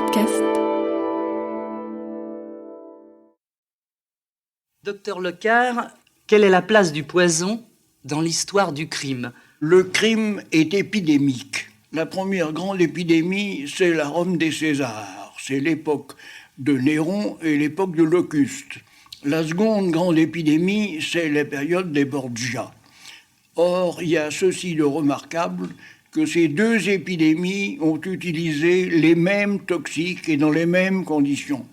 podcast. Docteur Lecard, quelle est la place du poison dans l'histoire du crime ? Le crime est épidémique. La première grande épidémie, c'est la Rome des Césars. C'est l'époque de Néron et l'époque de l'Auguste. La seconde grande épidémie, c'est la période des Borgia. Or, il y a ceci de remarquable, que ces deux épidémies ont utilisé les mêmes toxiques et dans les mêmes conditions.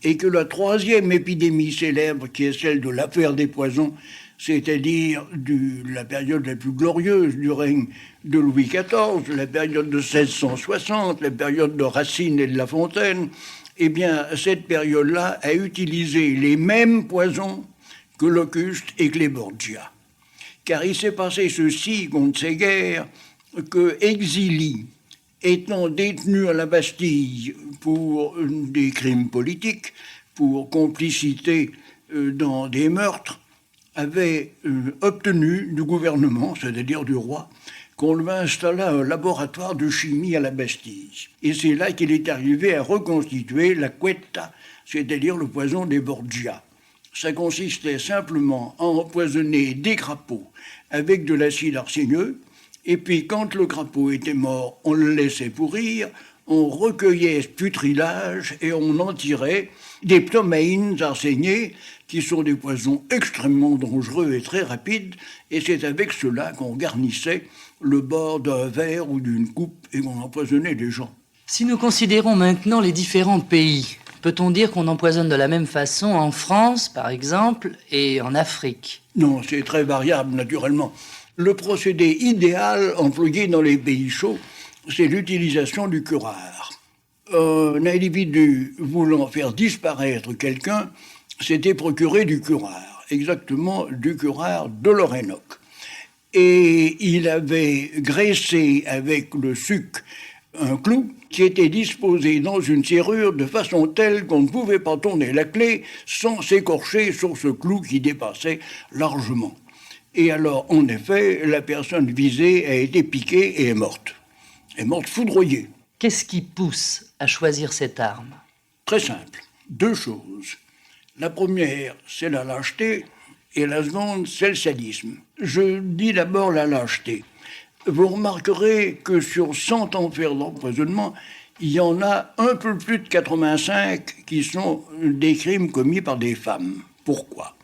Et que la troisième épidémie célèbre, qui est celle de l'affaire des poisons, c'est-à-dire la période la plus glorieuse du règne de Louis XIV, la période de 1660, la période de Racine et de La Fontaine, eh bien, cette période-là a utilisé les mêmes poisons que l'Auguste et que les Borgia. Car il s'est passé ceci contre ces guerres, que Exili, étant détenu à la Bastille pour des crimes politiques, pour complicité dans des meurtres, avait obtenu du gouvernement, c'est-à-dire du roi, qu'on lui installât un laboratoire de chimie à la Bastille. Et c'est là qu'il est arrivé à reconstituer la quetta, c'est-à-dire le poison des Borgia. Ça consistait simplement à empoisonner des crapauds avec de l'acide arsénieux, et puis quand le crapaud était mort, on le laissait pourrir, on recueillait ce putrilage et on en tirait des ptomaïnes arséniées, qui sont des poisons extrêmement dangereux et très rapides, et c'est avec cela qu'on garnissait le bord d'un verre ou d'une coupe et qu'on empoisonnait les gens. Si nous considérons maintenant les différents pays, peut-on dire qu'on empoisonne de la même façon en France, par exemple, et en Afrique ? Non, c'est très variable, naturellement. Le procédé idéal employé dans les pays chauds, c'est l'utilisation du curare. Un individu voulant faire disparaître quelqu'un s'était procuré du curare, exactement du curare de l'Orénoque. Et il avait graissé avec le suc un clou qui était disposé dans une serrure de façon telle qu'on ne pouvait pas tourner la clé sans s'écorcher sur ce clou qui dépassait largement. Et alors, en effet, la personne visée a été piquée et est morte. Elle est morte foudroyée. Qu'est-ce qui pousse à choisir cette arme ? Très simple. Deux choses. La première, c'est la lâcheté, et la seconde, c'est le sadisme. Je dis d'abord la lâcheté. Vous remarquerez que sur 100 affaires d'empoisonnement, il y en a un peu plus de 85 qui sont des crimes commis par des femmes. Pourquoi ?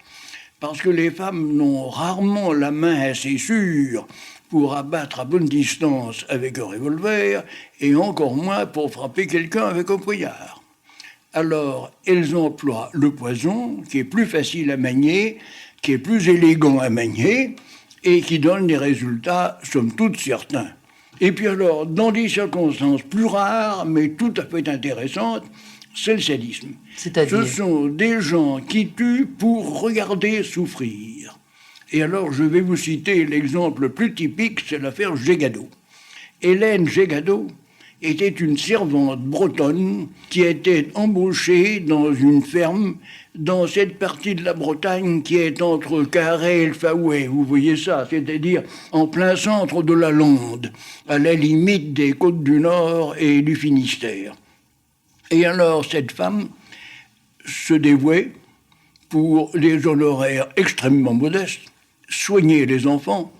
Parce que les femmes n'ont rarement la main assez sûre pour abattre à bonne distance avec un revolver, et encore moins pour frapper quelqu'un avec un poignard. Alors, elles emploient le poison, qui est plus facile à manier, qui est plus élégant à manier, et qui donne des résultats, somme toute, certains. Et puis alors, dans des circonstances plus rares, mais tout à fait intéressantes, c'est le sadisme. C'est-à-dire ? Ce sont des gens qui tuent pour regarder souffrir. Et alors, je vais vous citer l'exemple le plus typique, c'est l'affaire Gégado. Hélène Gégado était une servante bretonne qui était embauchée dans une ferme dans cette partie de la Bretagne qui est entre Carhaix et le Fauet. Vous voyez ça, c'est-à-dire en plein centre de la Lande, à la limite des côtes du Nord et du Finistère. Et alors, cette femme se dévouait pour des honoraires extrêmement modestes, soigner les enfants,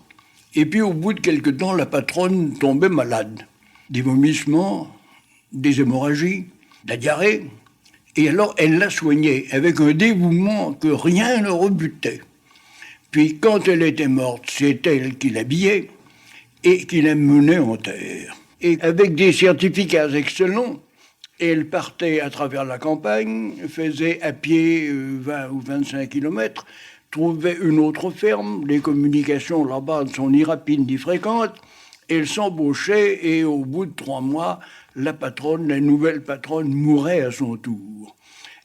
et puis au bout de quelque temps, la patronne tombait malade. Des vomissements, des hémorragies, de la diarrhée. Et alors, elle la soignait avec un dévouement que rien ne rebutait. Puis, quand elle était morte, c'est elle qui l'habillait et qui la menait en terre. Et avec des certificats excellents, elle partait à travers la campagne, faisait à pied 20 ou 25 kilomètres, trouvait une autre ferme, les communications là-bas ne sont ni rapides ni fréquentes, elle s'embauchait et au bout de 3 mois, la nouvelle patronne mourait à son tour.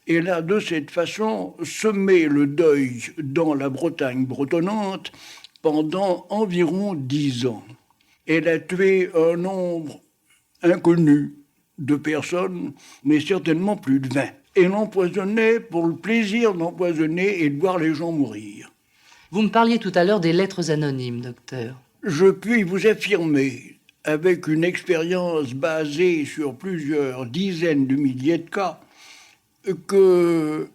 Et là, de cette façon, semait le deuil dans la Bretagne bretonnante pendant environ 10 ans. Elle a tué un nombre inconnu de personnes, mais certainement plus de 20. Elle empoisonnait pour le plaisir d'empoisonner et de voir les gens mourir. Vous me parliez tout à l'heure des lettres anonymes, docteur. Je puis vous affirmer avec une expérience basée sur plusieurs dizaines de milliers de cas, que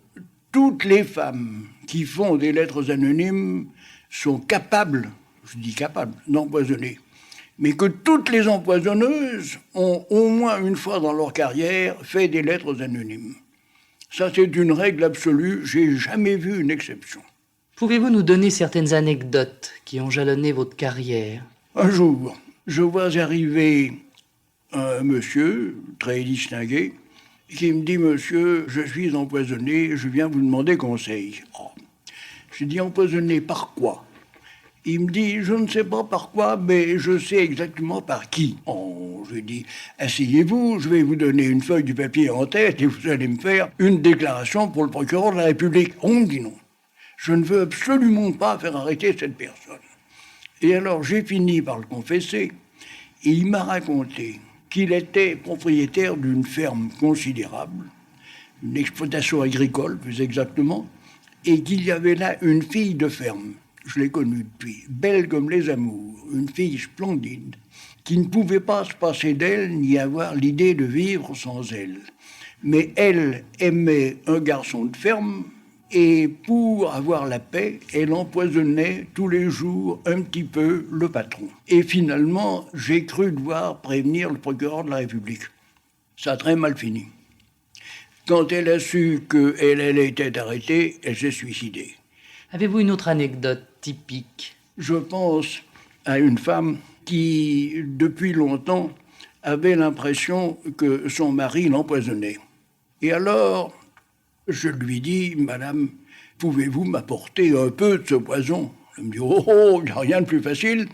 toutes les femmes qui font des lettres anonymes sont capables, je dis capables, d'empoisonner. Mais que toutes les empoisonneuses ont au moins une fois dans leur carrière fait des lettres anonymes. Ça, c'est une règle absolue, j'ai jamais vu une exception. Pouvez-vous nous donner certaines anecdotes qui ont jalonné votre carrière? Un jour, je vois arriver un monsieur très distingué qui me dit « Monsieur, je suis empoisonné, je viens vous demander conseil. » Oh. Je dis « Empoisonné par quoi ?» Il me dit « Je ne sais pas par quoi, mais je sais exactement par qui. » Oh, je lui dis « Asseyez-vous, je vais vous donner une feuille de papier en tête et vous allez me faire une déclaration pour le procureur de la République. » On me dit non. Je ne veux absolument pas faire arrêter cette personne. Et alors j'ai fini par le confesser, et il m'a raconté qu'il était propriétaire d'une ferme considérable, une exploitation agricole plus exactement, et qu'il y avait là une fille de ferme, je l'ai connue depuis, belle comme les amours, une fille splendide, qui ne pouvait pas se passer d'elle ni avoir l'idée de vivre sans elle. Mais elle aimait un garçon de ferme, et pour avoir la paix, elle empoisonnait tous les jours un petit peu le patron. Et finalement, j'ai cru devoir prévenir le procureur de la République. Ça a très mal fini. Quand elle a su qu'elle était arrêtée, elle s'est suicidée. Avez-vous une autre anecdote typique? Je pense à une femme qui, depuis longtemps, avait l'impression que son mari l'empoisonnait. Et alors, je lui dis « Madame, pouvez-vous m'apporter un peu de ce poison ?» Elle me dit « Oh, il n'y a rien de plus facile. »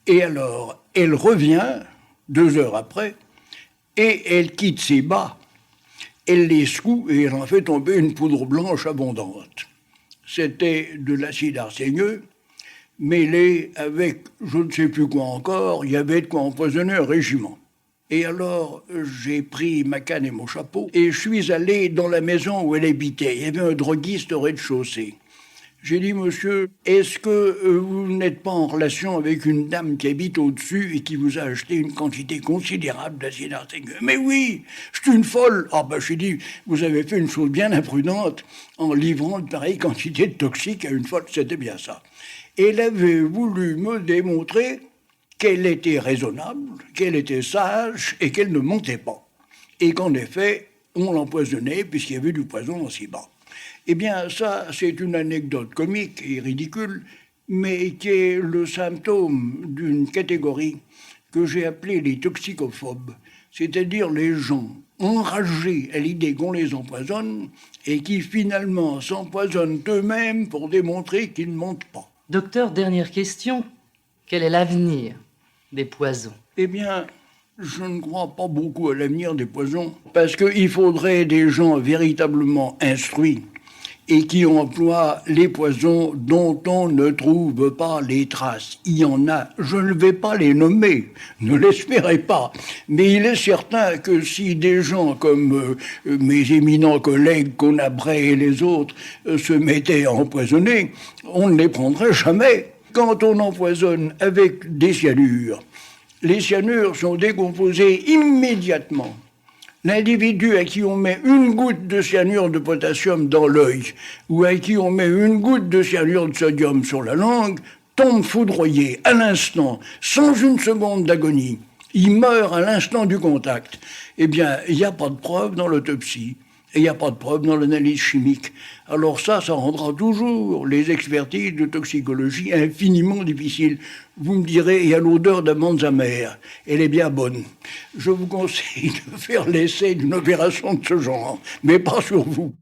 Et alors, elle revient, 2 heures après, et elle quitte ses bas. Elle les secoue et elle en fait tomber une poudre blanche abondante. C'était de l'acide arsénieux, mêlé avec je ne sais plus quoi encore, il y avait de quoi empoisonner un régiment. Et alors, j'ai pris ma canne et mon chapeau et je suis allé dans la maison où elle habitait. Il y avait un droguiste au rez-de-chaussée. J'ai dit, monsieur, est-ce que vous n'êtes pas en relation avec une dame qui habite au-dessus et qui vous a acheté une quantité considérable d'acide arsénieux? Mais oui, je suis une folle. Ah ben, j'ai dit, vous avez fait une chose bien imprudente en livrant de pareilles quantités de toxiques à une folle. C'était bien ça. Et elle avait voulu me démontrer qu'elle était raisonnable, qu'elle était sage et qu'elle ne mentait pas. Et qu'en effet, on l'empoisonnait puisqu'il y avait du poison dans ses bas. Eh bien, ça, c'est une anecdote comique et ridicule, mais qui est le symptôme d'une catégorie que j'ai appelée les toxicophobes, c'est-à-dire les gens enragés à l'idée qu'on les empoisonne et qui finalement s'empoisonnent eux-mêmes pour démontrer qu'ils ne mentent pas. Docteur, dernière question. Quel est l'avenir des poisons? Eh bien, je ne crois pas beaucoup à l'avenir des poisons, parce qu'il faudrait des gens véritablement instruits et qui emploient les poisons dont on ne trouve pas les traces. Il y en a, je ne vais pas les nommer, ne l'espérez pas, mais il est certain que si des gens comme mes éminents collègues Conabret et les autres se mettaient à empoisonner, on ne les prendrait jamais. Quand on empoisonne avec des cyanures, les cyanures sont décomposés immédiatement. L'individu à qui on met une goutte de cyanure de potassium dans l'œil ou à qui on met une goutte de cyanure de sodium sur la langue tombe foudroyé à l'instant, sans une seconde d'agonie. Il meurt à l'instant du contact. Eh bien, il n'y a pas de preuve dans l'autopsie. Et il n'y a pas de preuve dans l'analyse chimique. Alors ça rendra toujours les expertises de toxicologie infiniment difficiles. Vous me direz, il y a l'odeur d'amandes amères. Elle est bien bonne. Je vous conseille de faire l'essai d'une opération de ce genre, mais pas sur vous.